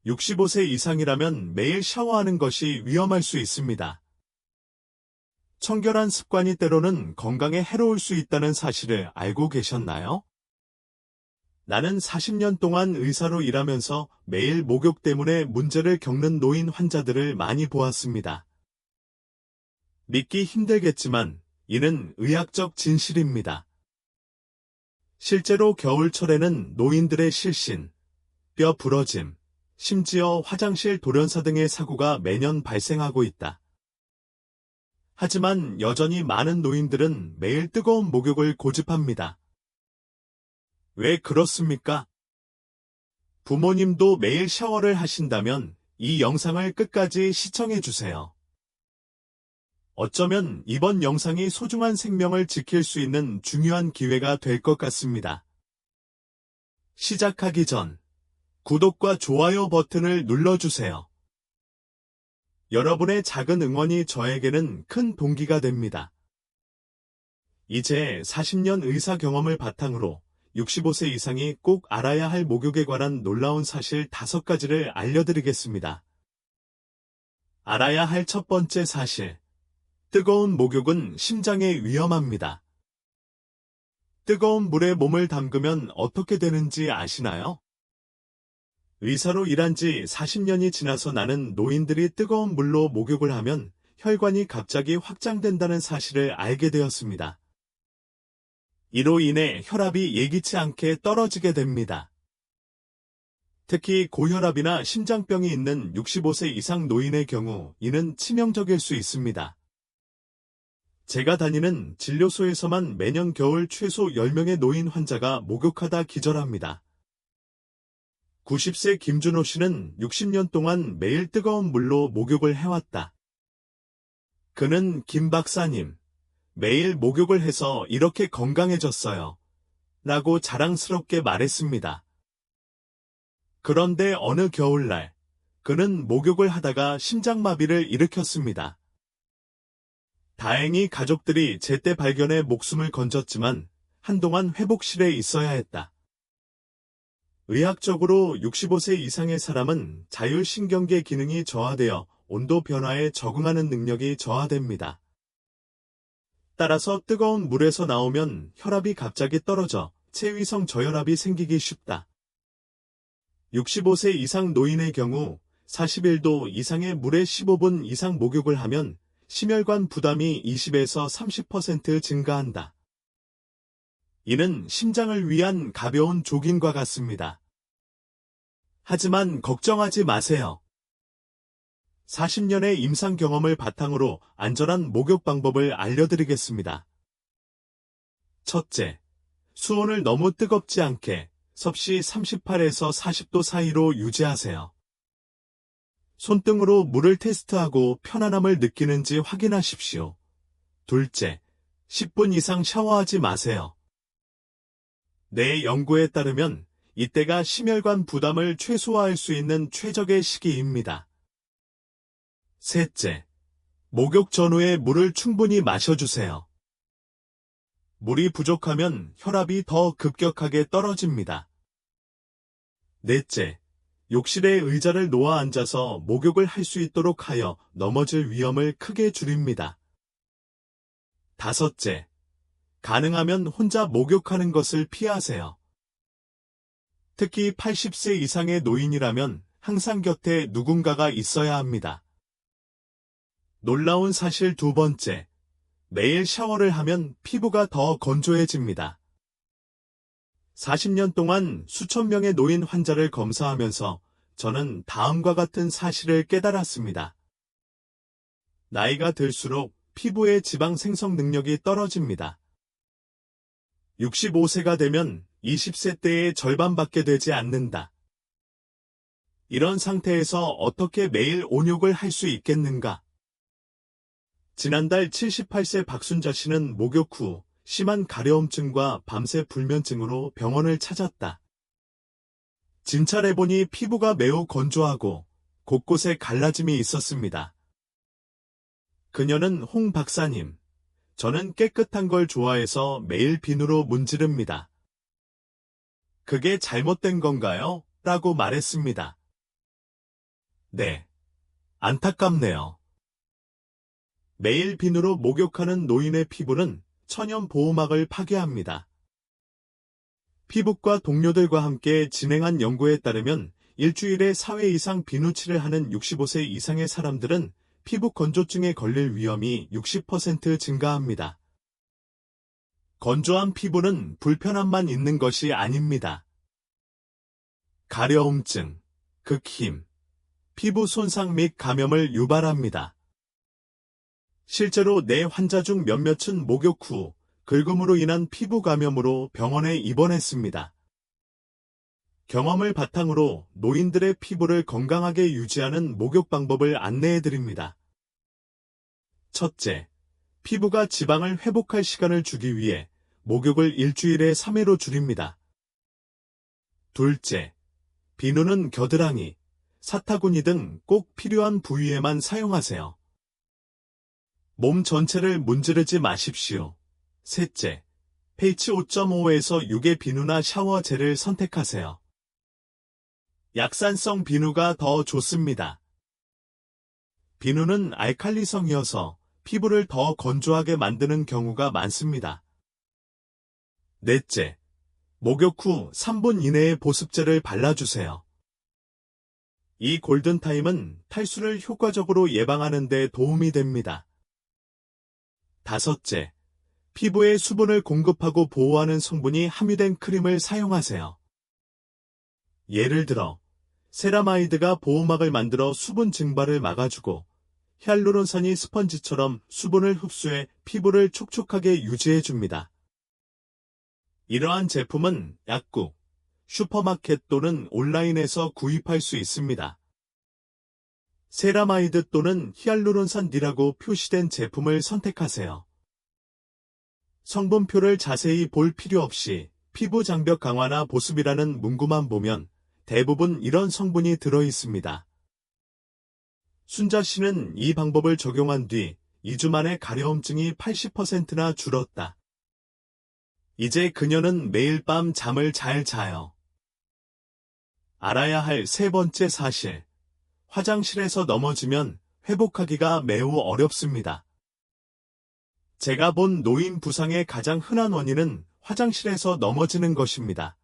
65세 이상이라면 매일 샤워하는 것이 위험할 수 있습니다. 청결한 습관이 때로는 건강에 해로울 수 있다는 사실을 알고 계셨나요? 나는 40년 동안 의사로 일하면서 매일 목욕 때문에 문제를 겪는 노인 환자들을 많이 보았습니다. 믿기 힘들겠지만 이는 의학적 진실입니다. 실제로 겨울철에는 노인들의 실신, 뼈 부러짐, 심지어 화장실 돌연사 등의 사고가 매년 발생하고 있다. 하지만 여전히 많은 노인들은 매일 뜨거운 목욕을 고집합니다. 왜 그렇습니까? 부모님도 매일 샤워를 하신다면 이 영상을 끝까지 시청해 주세요. 어쩌면 이번 영상이 소중한 생명을 지킬 수 있는 중요한 기회가 될 것 같습니다. 시작하기 전 구독과 좋아요 버튼을 눌러주세요. 여러분의 작은 응원이 저에게는 큰 동기가 됩니다. 이제 40년 의사 경험을 바탕으로 65세 이상이 꼭 알아야 할 목욕에 관한 놀라운 사실 5가지를 알려드리겠습니다. 알아야 할 첫 번째 사실. 뜨거운 목욕은 심장에 위험합니다. 뜨거운 물에 몸을 담그면 어떻게 되는지 아시나요? 의사로 일한 지 40년이 지나서 나는 노인들이 뜨거운 물로 목욕을 하면 혈관이 갑자기 확장된다는 사실을 알게 되었습니다. 이로 인해 혈압이 예기치 않게 떨어지게 됩니다. 특히 고혈압이나 심장병이 있는 65세 이상 노인의 경우 이는 치명적일 수 있습니다. 제가 다니는 진료소에서만 매년 겨울 최소 10명의 노인 환자가 목욕하다 기절합니다. 90세 김준호 씨는 60년 동안 매일 뜨거운 물로 목욕을 해왔다. 그는 김 박사님, 매일 목욕을 해서 이렇게 건강해졌어요. 라고 자랑스럽게 말했습니다. 그런데 어느 겨울날, 그는 목욕을 하다가 심장마비를 일으켰습니다. 다행히 가족들이 제때 발견해 목숨을 건졌지만 한동안 회복실에 있어야 했다. 의학적으로 65세 이상의 사람은 자율신경계 기능이 저하되어 온도 변화에 적응하는 능력이 저하됩니다. 따라서 뜨거운 물에서 나오면 혈압이 갑자기 떨어져 체위성 저혈압이 생기기 쉽다. 65세 이상 노인의 경우 41도 이상의 물에 15분 이상 목욕을 하면 심혈관 부담이 20에서 30% 증가한다. 이는 심장을 위한 가벼운 조깅과 같습니다. 하지만 걱정하지 마세요. 40년의 임상 경험을 바탕으로 안전한 목욕 방법을 알려드리겠습니다. 첫째, 수온을 너무 뜨겁지 않게 섭씨 38에서 40도 사이로 유지하세요. 손등으로 물을 테스트하고 편안함을 느끼는지 확인하십시오. 둘째, 10분 이상 샤워하지 마세요. 내 연구에 따르면 이때가 심혈관 부담을 최소화할 수 있는 최적의 시기입니다. 셋째, 목욕 전후에 물을 충분히 마셔주세요. 물이 부족하면 혈압이 더 급격하게 떨어집니다. 넷째, 욕실에 의자를 놓아 앉아서 목욕을 할 수 있도록 하여 넘어질 위험을 크게 줄입니다. 다섯째, 가능하면 혼자 목욕하는 것을 피하세요. 특히 80세 이상의 노인이라면 항상 곁에 누군가가 있어야 합니다. 놀라운 사실 두 번째, 매일 샤워를 하면 피부가 더 건조해집니다. 40년 동안 수천 명의 노인 환자를 검사하면서 저는 다음과 같은 사실을 깨달았습니다. 나이가 들수록 피부의 지방 생성 능력이 떨어집니다. 65세가 되면 20세 때의 절반밖에 되지 않는다. 이런 상태에서 어떻게 매일 온욕을 할 수 있겠는가? 지난달 78세 박순자 씨는 목욕 후 심한 가려움증과 밤새 불면증으로 병원을 찾았다. 진찰해보니 피부가 매우 건조하고 곳곳에 갈라짐이 있었습니다. 그녀는 홍 박사님, 저는 깨끗한 걸 좋아해서 매일 비누로 문지릅니다. 그게 잘못된 건가요? 라고 말했습니다. 네. 안타깝네요. 매일 비누로 목욕하는 노인의 피부는 천연 보호막을 파괴합니다. 피부과 동료들과 함께 진행한 연구에 따르면 일주일에 4회 이상 비누칠을 하는 65세 이상의 사람들은 피부 건조증에 걸릴 위험이 60% 증가합니다. 건조한 피부는 불편함만 있는 것이 아닙니다. 가려움증, 극힘, 피부 손상 및 감염을 유발합니다. 실제로 내 환자 중 몇몇은 목욕 후 긁음으로 인한 피부 감염으로 병원에 입원했습니다. 경험을 바탕으로 노인들의 피부를 건강하게 유지하는 목욕 방법을 안내해드립니다. 첫째, 피부가 지방을 회복할 시간을 주기 위해 목욕을 일주일에 3회로 줄입니다. 둘째, 비누는 겨드랑이, 사타구니 등 꼭 필요한 부위에만 사용하세요. 몸 전체를 문지르지 마십시오. 셋째, pH 5.5에서 6의 비누나 샤워 젤을 선택하세요. 약산성 비누가 더 좋습니다. 비누는 알칼리성이어서 피부를 더 건조하게 만드는 경우가 많습니다. 넷째, 목욕 후 3분 이내에 보습제를 발라주세요. 이 골든타임은 탈수를 효과적으로 예방하는 데 도움이 됩니다. 다섯째, 피부에 수분을 공급하고 보호하는 성분이 함유된 크림을 사용하세요. 예를 들어, 세라마이드가 보호막을 만들어 수분 증발을 막아주고, 히알루론산이 스펀지처럼 수분을 흡수해 피부를 촉촉하게 유지해줍니다. 이러한 제품은 약국, 슈퍼마켓 또는 온라인에서 구입할 수 있습니다. 세라마이드 또는 히알루론산 D라고 표시된 제품을 선택하세요. 성분표를 자세히 볼 필요 없이 피부 장벽 강화나 보습이라는 문구만 보면 대부분 이런 성분이 들어있습니다. 순자 씨는 이 방법을 적용한 뒤 2주 만에 가려움증이 80%나 줄었다. 이제 그녀는 매일 밤 잠을 잘 자요. 알아야 할 세 번째 사실. 화장실에서 넘어지면 회복하기가 매우 어렵습니다. 제가 본 노인 부상의 가장 흔한 원인은 화장실에서 넘어지는 것입니다.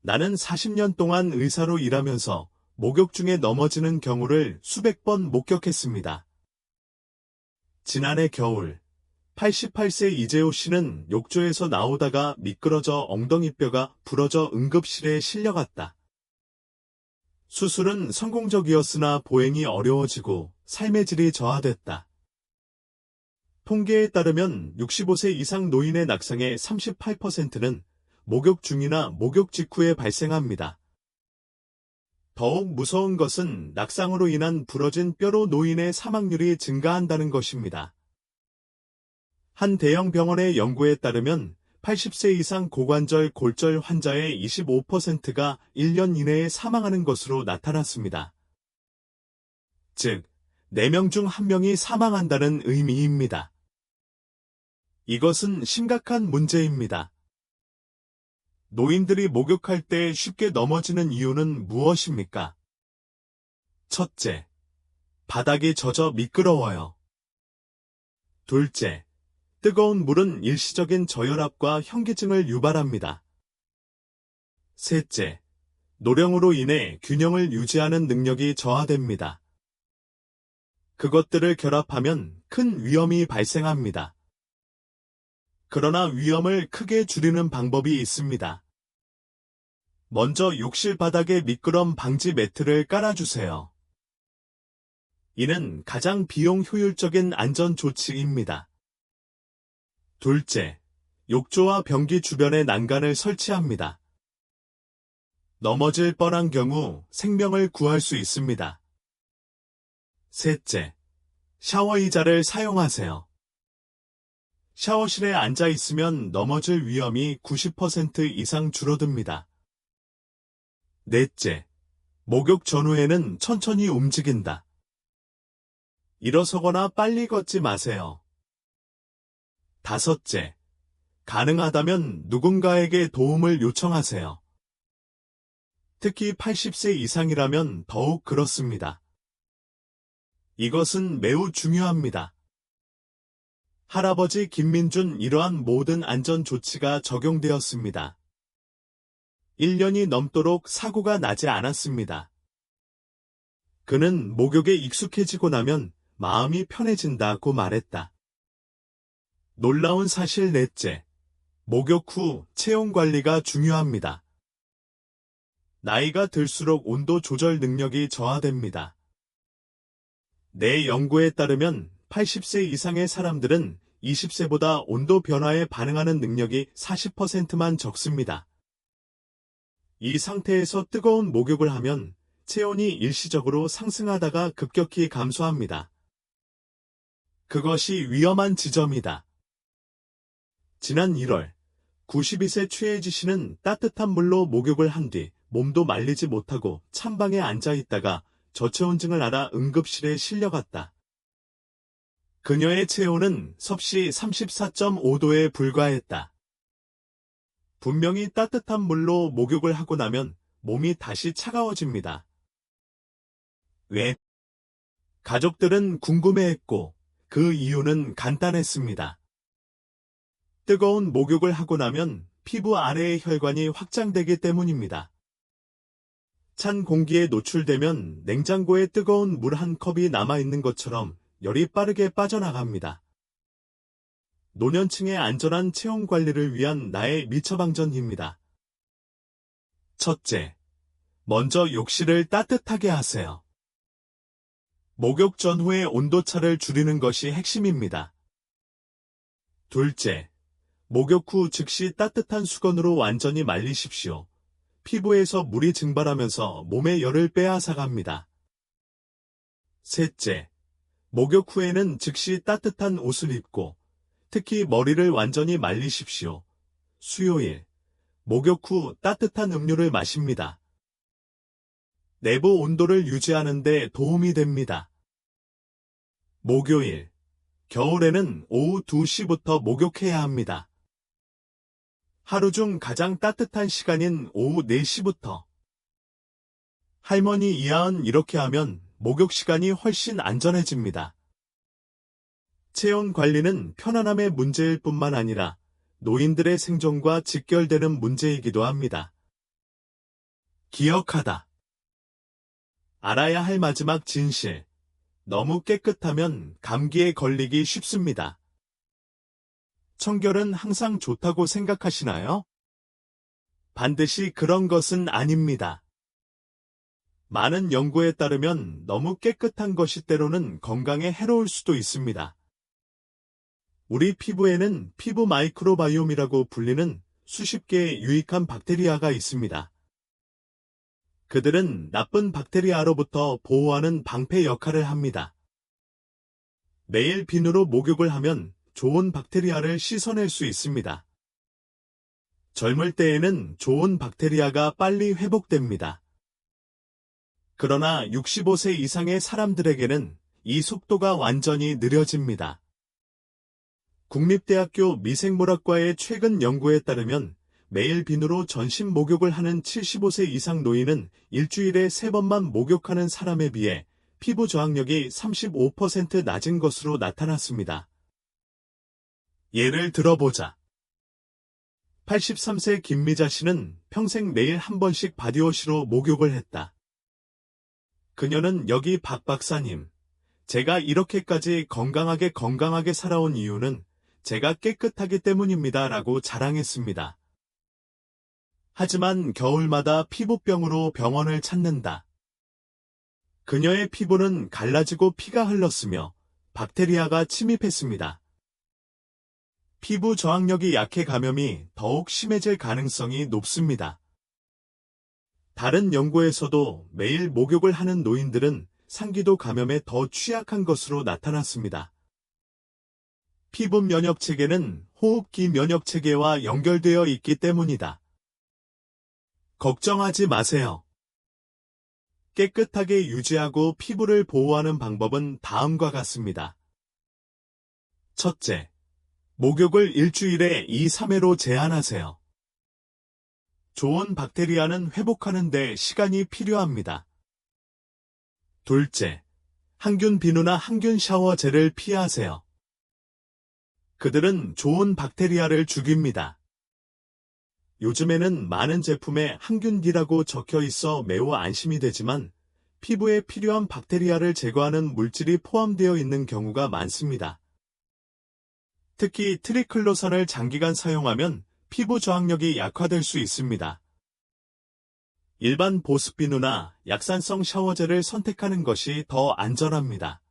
나는 40년 동안 의사로 일하면서 목욕 중에 넘어지는 경우를 수백 번 목격했습니다. 지난해 겨울, 88세 이재호 씨는 욕조에서 나오다가 미끄러져 엉덩이뼈가 부러져 응급실에 실려갔다. 수술은 성공적이었으나 보행이 어려워지고 삶의 질이 저하됐다. 통계에 따르면 65세 이상 노인의 낙상의 38%는 목욕 중이나 목욕 직후에 발생합니다. 더욱 무서운 것은 낙상으로 인한 부러진 뼈로 노인의 사망률이 증가한다는 것입니다. 한 대형 병원의 연구에 따르면 80세 이상 고관절 골절 환자의 25%가 1년 이내에 사망하는 것으로 나타났습니다. 즉, 4명 중 1명이 사망한다는 의미입니다. 이것은 심각한 문제입니다. 노인들이 목욕할 때 쉽게 넘어지는 이유는 무엇입니까? 첫째, 바닥이 젖어 미끄러워요. 둘째, 뜨거운 물은 일시적인 저혈압과 현기증을 유발합니다. 셋째, 노령으로 인해 균형을 유지하는 능력이 저하됩니다. 그것들을 결합하면 큰 위험이 발생합니다. 그러나 위험을 크게 줄이는 방법이 있습니다. 먼저 욕실 바닥에 미끄럼 방지 매트를 깔아주세요. 이는 가장 비용 효율적인 안전 조치입니다. 둘째, 욕조와 변기 주변에 난간을 설치합니다. 넘어질 뻔한 경우 생명을 구할 수 있습니다. 셋째, 샤워 의자를 사용하세요. 샤워실에 앉아 있으면 넘어질 위험이 90% 이상 줄어듭니다. 넷째, 목욕 전후에는 천천히 움직인다. 일어서거나 빨리 걷지 마세요. 다섯째, 가능하다면 누군가에게 도움을 요청하세요. 특히 80세 이상이라면 더욱 그렇습니다. 이것은 매우 중요합니다. 할아버지 김민준 이러한 모든 안전 조치가 적용되었습니다. 1년이 넘도록 사고가 나지 않았습니다. 그는 목욕에 익숙해지고 나면 마음이 편해진다고 말했다. 놀라운 사실 넷째. 목욕 후 체온 관리가 중요합니다. 나이가 들수록 온도 조절 능력이 저하됩니다. 내 연구에 따르면 80세 이상의 사람들은 20세보다 온도 변화에 반응하는 능력이 40%만 적습니다. 이 상태에서 뜨거운 목욕을 하면 체온이 일시적으로 상승하다가 급격히 감소합니다. 그것이 위험한 지점이다. 지난 1월, 92세 최혜지 씨는 따뜻한 물로 목욕을 한 뒤 몸도 말리지 못하고 찬방에 앉아 있다가 저체온증을 앓아 응급실에 실려갔다. 그녀의 체온은 섭씨 34.5도에 불과했다. 분명히 따뜻한 물로 목욕을 하고 나면 몸이 다시 차가워집니다. 왜? 가족들은 궁금해했고 그 이유는 간단했습니다. 뜨거운 목욕을 하고 나면 피부 아래의 혈관이 확장되기 때문입니다. 찬 공기에 노출되면 냉장고에 뜨거운 물 한 컵이 남아있는 것처럼 열이 빠르게 빠져나갑니다. 노년층의 안전한 체온 관리를 위한 나의 미처방전입니다. 첫째, 먼저 욕실을 따뜻하게 하세요. 목욕 전후의 온도차를 줄이는 것이 핵심입니다. 둘째, 목욕 후 즉시 따뜻한 수건으로 완전히 말리십시오. 피부에서 물이 증발하면서 몸의 열을 빼앗아갑니다. 셋째, 목욕 후에는 즉시 따뜻한 옷을 입고 특히 머리를 완전히 말리십시오. 수요일, 목욕 후 따뜻한 음료를 마십니다. 내부 온도를 유지하는 데 도움이 됩니다. 목요일, 겨울에는 오후 2시부터 목욕해야 합니다. 하루 중 가장 따뜻한 시간인 오후 4시부터. 할머니 이하은 이렇게 하면 목욕 시간이 훨씬 안전해집니다. 체온 관리는 편안함의 문제일 뿐만 아니라 노인들의 생존과 직결되는 문제이기도 합니다. 기억하다. 알아야 할 마지막 진실. 너무 깨끗하면 감기에 걸리기 쉽습니다. 청결은 항상 좋다고 생각하시나요? 반드시 그런 것은 아닙니다. 많은 연구에 따르면 너무 깨끗한 것이 때로는 건강에 해로울 수도 있습니다. 우리 피부에는 피부 마이크로바이옴이라고 불리는 수십 개의 유익한 박테리아가 있습니다. 그들은 나쁜 박테리아로부터 보호하는 방패 역할을 합니다. 매일 비누로 목욕을 하면 좋은 박테리아를 씻어낼 수 있습니다. 젊을 때에는 좋은 박테리아가 빨리 회복됩니다. 그러나 65세 이상의 사람들에게는 이 속도가 완전히 느려집니다. 국립대학교 미생물학과의 최근 연구에 따르면 매일 비누로 전신 목욕을 하는 75세 이상 노인은 일주일에 3번만 목욕하는 사람에 비해 피부 저항력이 35% 낮은 것으로 나타났습니다. 예를 들어보자. 83세 김미자 씨는 평생 매일 한 번씩 바디워시로 목욕을 했다. 그녀는 여기 박 박사님, 제가 이렇게까지 건강하게 살아온 이유는 제가 깨끗하기 때문입니다 라고 자랑했습니다. 하지만 겨울마다 피부병으로 병원을 찾는다. 그녀의 피부는 갈라지고 피가 흘렀으며 박테리아가 침입했습니다. 피부 저항력이 약해 감염이 더욱 심해질 가능성이 높습니다. 다른 연구에서도 매일 목욕을 하는 노인들은 상기도 감염에 더 취약한 것으로 나타났습니다. 피부 면역체계는 호흡기 면역체계와 연결되어 있기 때문이다. 걱정하지 마세요. 깨끗하게 유지하고 피부를 보호하는 방법은 다음과 같습니다. 첫째, 목욕을 일주일에 2, 3회로 제한하세요. 좋은 박테리아는 회복하는 데 시간이 필요합니다. 둘째, 항균 비누나 항균 샤워 젤을 피하세요. 그들은 좋은 박테리아를 죽입니다. 요즘에는 많은 제품에 항균기라고 적혀 있어 매우 안심이 되지만 피부에 필요한 박테리아를 제거하는 물질이 포함되어 있는 경우가 많습니다. 특히 트리클로산을 장기간 사용하면 피부 저항력이 약화될 수 있습니다. 일반 보습비누나 약산성 샤워젤을 선택하는 것이 더 안전합니다.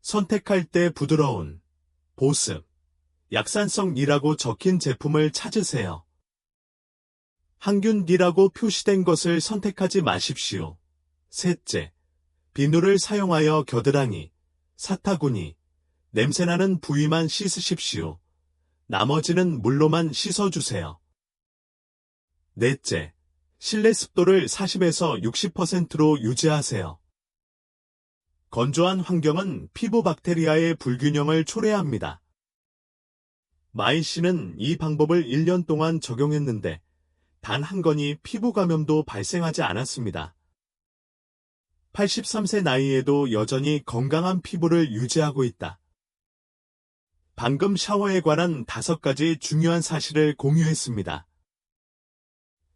선택할 때 부드러운 보습, 약산성이라고 적힌 제품을 찾으세요. 항균기라고 표시된 것을 선택하지 마십시오. 셋째, 비누를 사용하여 겨드랑이, 사타구니, 냄새나는 부위만 씻으십시오. 나머지는 물로만 씻어주세요. 넷째, 실내 습도를 40에서 60%로 유지하세요. 건조한 환경은 피부 박테리아의 불균형을 초래합니다. 마이 씨는 이 방법을 1년 동안 적용했는데 단 한 건이 피부 감염도 발생하지 않았습니다. 83세 나이에도 여전히 건강한 피부를 유지하고 있다. 방금 샤워에 관한 5가지 중요한 사실을 공유했습니다.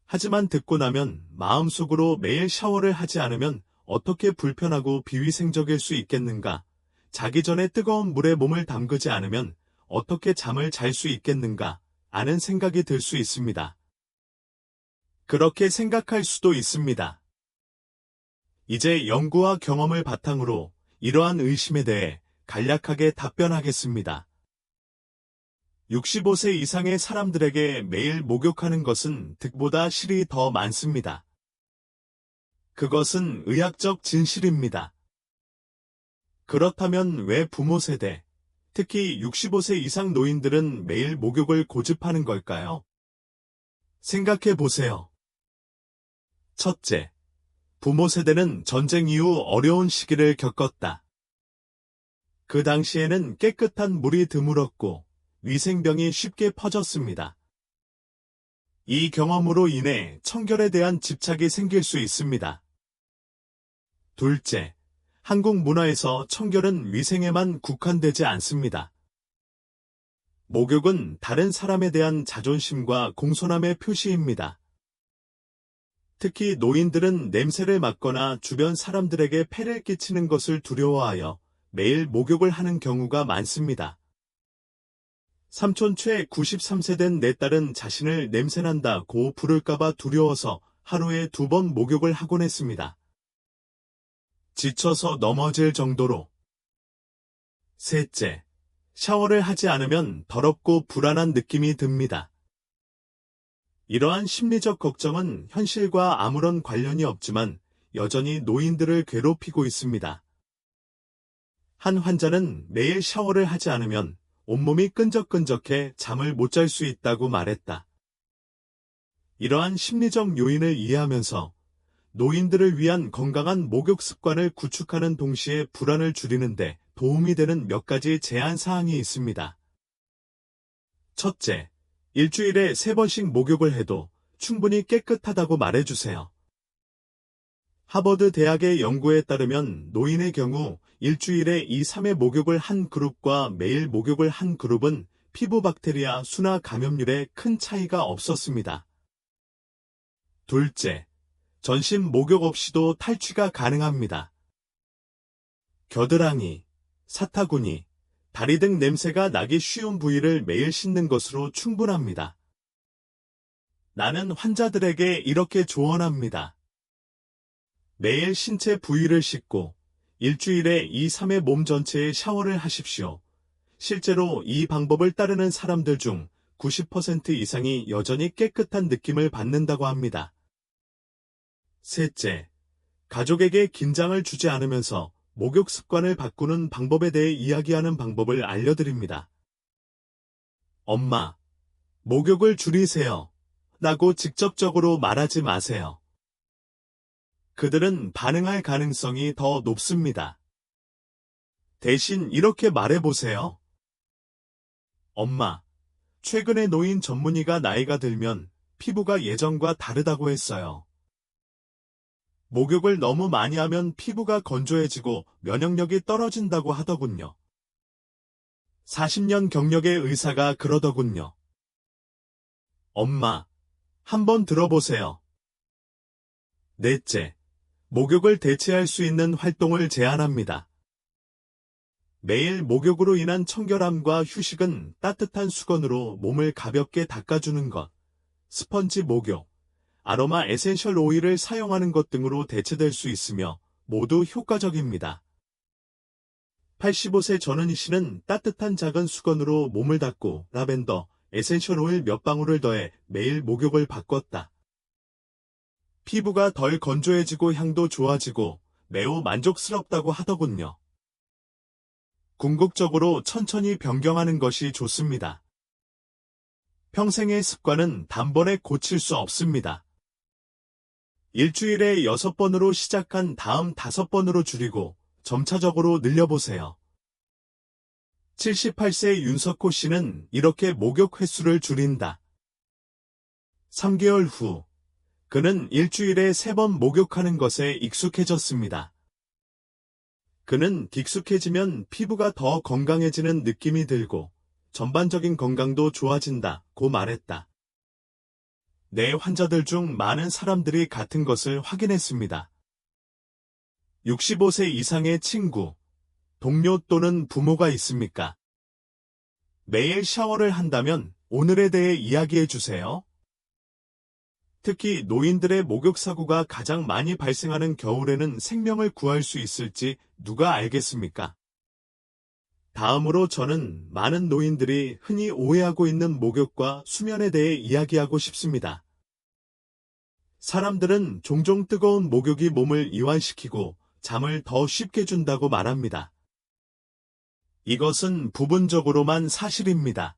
하지만 듣고 나면 마음속으로 매일 샤워를 하지 않으면 어떻게 불편하고 비위생적일 수 있겠는가? 자기 전에 뜨거운 물에 몸을 담그지 않으면 어떻게 잠을 잘 수 있겠는가? 하는 생각이 들 수 있습니다. 그렇게 생각할 수도 있습니다. 이제 연구와 경험을 바탕으로 이러한 의심에 대해 간략하게 답변하겠습니다. 65세 이상의 사람들에게 매일 목욕하는 것은 득보다 실이 더 많습니다. 그것은 의학적 진실입니다. 그렇다면 왜 부모 세대, 특히 65세 이상 노인들은 매일 목욕을 고집하는 걸까요? 생각해 보세요. 첫째, 부모 세대는 전쟁 이후 어려운 시기를 겪었다. 그 당시에는 깨끗한 물이 드물었고 위생병이 쉽게 퍼졌습니다. 이 경험으로 인해 청결에 대한 집착이 생길 수 있습니다. 둘째, 한국 문화에서 청결은 위생에만 국한되지 않습니다. 목욕은 다른 사람에 대한 자존심과 공손함의 표시입니다. 특히 노인들은 냄새를 맡거나 주변 사람들에게 폐를 끼치는 것을 두려워하여 매일 목욕을 하는 경우가 많습니다. 삼촌 최 93세 된 내 딸은 자신을 냄새난다고 부를까봐 두려워서 하루에 2번 목욕을 하곤 했습니다. 지쳐서 넘어질 정도로. 셋째, 샤워를 하지 않으면 더럽고 불안한 느낌이 듭니다. 이러한 심리적 걱정은 현실과 아무런 관련이 없지만 여전히 노인들을 괴롭히고 있습니다. 한 환자는 매일 샤워를 하지 않으면 온몸이 끈적끈적해 잠을 못 잘 수 있다고 말했다. 이러한 심리적 요인을 이해하면서 노인들을 위한 건강한 목욕 습관을 구축하는 동시에 불안을 줄이는데 도움이 되는 몇 가지 제안 사항이 있습니다. 첫째, 일주일에 3번씩 목욕을 해도 충분히 깨끗하다고 말해주세요. 하버드 대학의 연구에 따르면 노인의 경우 일주일에 2, 3회 목욕을 한 그룹과 매일 목욕을 한 그룹은 피부 박테리아 수나 감염률에 큰 차이가 없었습니다. 둘째, 전신 목욕 없이도 탈취가 가능합니다. 겨드랑이, 사타구니, 다리 등 냄새가 나기 쉬운 부위를 매일 씻는 것으로 충분합니다. 나는 환자들에게 이렇게 조언합니다. 매일 신체 부위를 씻고 일주일에 2, 3회 몸 전체에 샤워를 하십시오. 실제로 이 방법을 따르는 사람들 중 90% 이상이 여전히 깨끗한 느낌을 받는다고 합니다. 셋째, 가족에게 긴장을 주지 않으면서 목욕 습관을 바꾸는 방법에 대해 이야기하는 방법을 알려드립니다. 엄마, 목욕을 줄이세요. 라고 직접적으로 말하지 마세요. 그들은 반응할 가능성이 더 높습니다. 대신 이렇게 말해보세요. 엄마, 최근에 노인 전문의가 나이가 들면 피부가 예전과 다르다고 했어요. 목욕을 너무 많이 하면 피부가 건조해지고 면역력이 떨어진다고 하더군요. 40년 경력의 의사가 그러더군요. 엄마, 한번 들어보세요. 넷째, 목욕을 대체할 수 있는 활동을 제안합니다. 매일 목욕으로 인한 청결함과 휴식은 따뜻한 수건으로 몸을 가볍게 닦아주는 것, 스펀지 목욕, 아로마 에센셜 오일을 사용하는 것 등으로 대체될 수 있으며 모두 효과적입니다. 85세 전은희 씨는 따뜻한 작은 수건으로 몸을 닦고 라벤더, 에센셜 오일 몇 방울을 더해 매일 목욕을 바꿨다. 피부가 덜 건조해지고 향도 좋아지고 매우 만족스럽다고 하더군요. 궁극적으로 천천히 변경하는 것이 좋습니다. 평생의 습관은 단번에 고칠 수 없습니다. 일주일에 6번으로 시작한 다음 5번으로 줄이고 점차적으로 늘려보세요. 78세 윤석호 씨는 이렇게 목욕 횟수를 줄인다. 3개월 후, 그는 일주일에 3번 목욕하는 것에 익숙해졌습니다. 그는 익숙해지면 피부가 더 건강해지는 느낌이 들고 전반적인 건강도 좋아진다고 말했다. 내 환자들 중 많은 사람들이 같은 것을 확인했습니다. 65세 이상의 친구, 동료 또는 부모가 있습니까? 매일 샤워를 한다면 오늘에 대해 이야기해 주세요. 특히 노인들의 목욕 사고가 가장 많이 발생하는 겨울에는 생명을 구할 수 있을지 누가 알겠습니까? 다음으로 저는 많은 노인들이 흔히 오해하고 있는 목욕과 수면에 대해 이야기하고 싶습니다. 사람들은 종종 뜨거운 목욕이 몸을 이완시키고 잠을 더 쉽게 준다고 말합니다. 이것은 부분적으로만 사실입니다.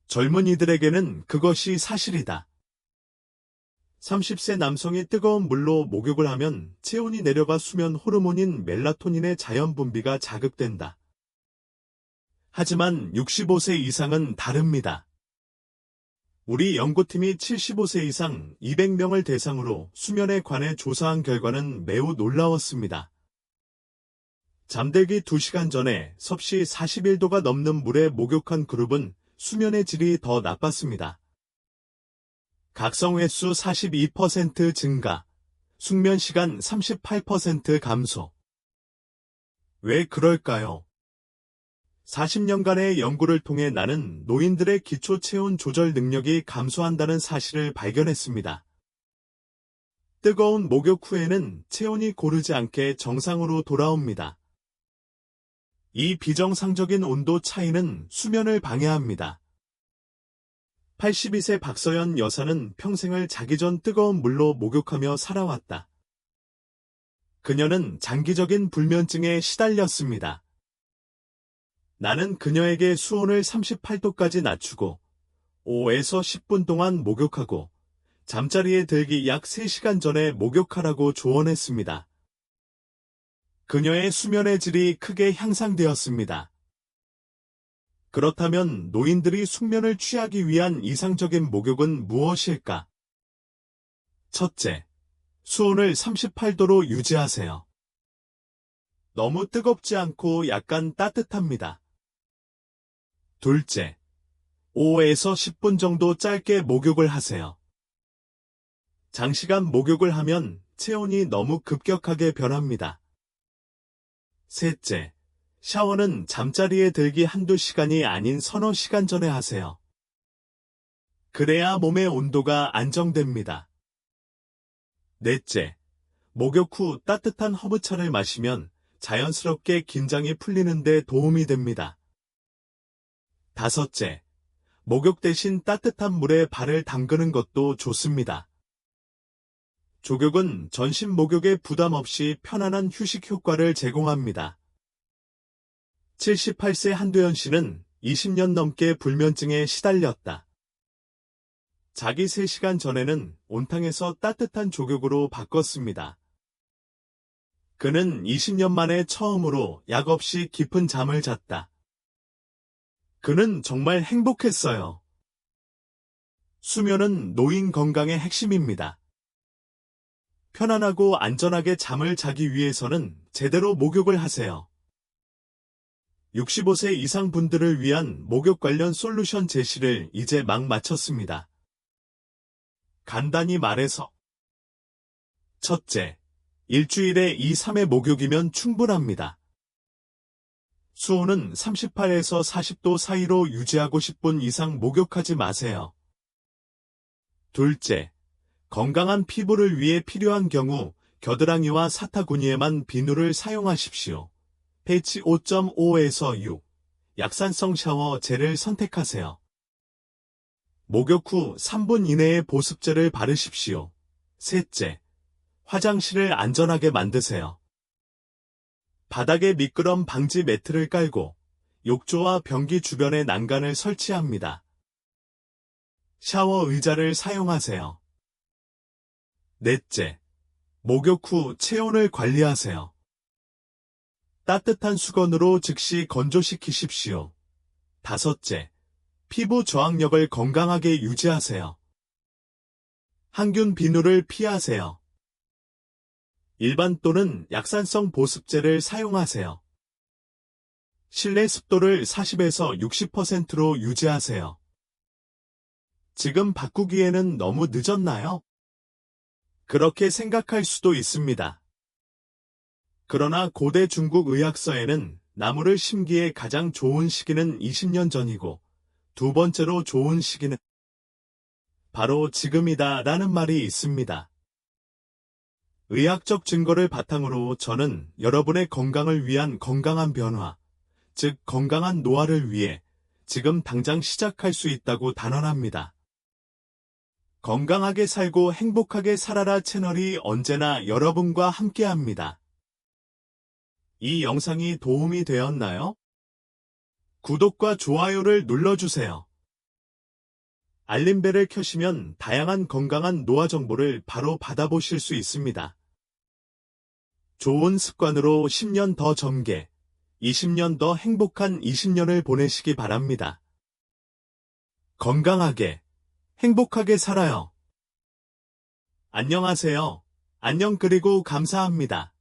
젊은이들에게는 그것이 사실이다. 30세 남성이 뜨거운 물로 목욕을 하면 체온이 내려가 수면 호르몬인 멜라토닌의 자연 분비가 자극된다. 하지만 65세 이상은 다릅니다. 우리 연구팀이 75세 이상 200명을 대상으로 수면에 관해 조사한 결과는 매우 놀라웠습니다. 잠들기 2시간 전에 섭씨 41도가 넘는 물에 목욕한 그룹은 수면의 질이 더 나빴습니다. 각성 횟수 42% 증가, 숙면 시간 38% 감소. 왜 그럴까요? 40년간의 연구를 통해 나는 노인들의 기초 체온 조절 능력이 감소한다는 사실을 발견했습니다. 뜨거운 목욕 후에는 체온이 고르지 않게 정상으로 돌아옵니다. 이 비정상적인 온도 차이는 수면을 방해합니다. 82세 박서연 여사는 평생을 자기 전 뜨거운 물로 목욕하며 살아왔다. 그녀는 장기적인 불면증에 시달렸습니다. 나는 그녀에게 수온을 38도까지 낮추고 5에서 10분 동안 목욕하고 잠자리에 들기 약 3시간 전에 목욕하라고 조언했습니다. 그녀의 수면의 질이 크게 향상되었습니다. 그렇다면 노인들이 숙면을 취하기 위한 이상적인 목욕은 무엇일까? 첫째, 수온을 38도로 유지하세요. 너무 뜨겁지 않고 약간 따뜻합니다. 둘째, 5에서 10분 정도 짧게 목욕을 하세요. 장시간 목욕을 하면 체온이 너무 급격하게 변합니다. 셋째, 샤워는 잠자리에 들기 1~2시간이 아닌 서너 시간 전에 하세요. 그래야 몸의 온도가 안정됩니다. 넷째, 목욕 후 따뜻한 허브차를 마시면 자연스럽게 긴장이 풀리는 데 도움이 됩니다. 다섯째, 목욕 대신 따뜻한 물에 발을 담그는 것도 좋습니다. 족욕은 전신 목욕에 부담 없이 편안한 휴식 효과를 제공합니다. 78세 한도연 씨는 20년 넘게 불면증에 시달렸다. 자기 3시간 전에는 온탕에서 따뜻한 족욕으로 바꿨습니다. 그는 20년 만에 처음으로 약 없이 깊은 잠을 잤다. 그는 정말 행복했어요. 수면은 노인 건강의 핵심입니다. 편안하고 안전하게 잠을 자기 위해서는 제대로 목욕을 하세요. 65세 이상 분들을 위한 목욕 관련 솔루션 제시를 이제 막 마쳤습니다. 간단히 말해서 첫째, 일주일에 2-3회 목욕이면 충분합니다. 수온은 38에서 40도 사이로 유지하고 10분 이상 목욕하지 마세요. 둘째, 건강한 피부를 위해 필요한 경우 겨드랑이와 사타구니에만 비누를 사용하십시오. pH 5.5에서 6, 약산성 샤워 젤을 선택하세요. 목욕 후 3분 이내에 보습제를 바르십시오. 셋째, 화장실을 안전하게 만드세요. 바닥에 미끄럼 방지 매트를 깔고 욕조와 변기 주변에 난간을 설치합니다. 샤워 의자를 사용하세요. 넷째, 목욕 후 체온을 관리하세요. 따뜻한 수건으로 즉시 건조시키십시오. 다섯째, 피부 저항력을 건강하게 유지하세요. 항균 비누를 피하세요. 일반 또는 약산성 보습제를 사용하세요. 실내 습도를 40에서 60%로 유지하세요. 지금 바꾸기에는 너무 늦었나요? 그렇게 생각할 수도 있습니다. 그러나 고대 중국 의학서에는 나무를 심기에 가장 좋은 시기는 20년 전이고 두 번째로 좋은 시기는 바로 지금이다 라는 말이 있습니다. 의학적 증거를 바탕으로 저는 여러분의 건강을 위한 건강한 변화, 즉 건강한 노화를 위해 지금 당장 시작할 수 있다고 단언합니다. 건강하게 살고 행복하게 살아라 채널이 언제나 여러분과 함께합니다. 이 영상이 도움이 되었나요? 구독과 좋아요를 눌러주세요. 알림벨을 켜시면 다양한 건강한 노화 정보를 바로 받아보실 수 있습니다. 좋은 습관으로 10년 더 젊게, 20년 더 행복한 20년을 보내시기 바랍니다. 건강하게, 행복하게 살아요. 안녕하세요. 안녕 그리고 감사합니다.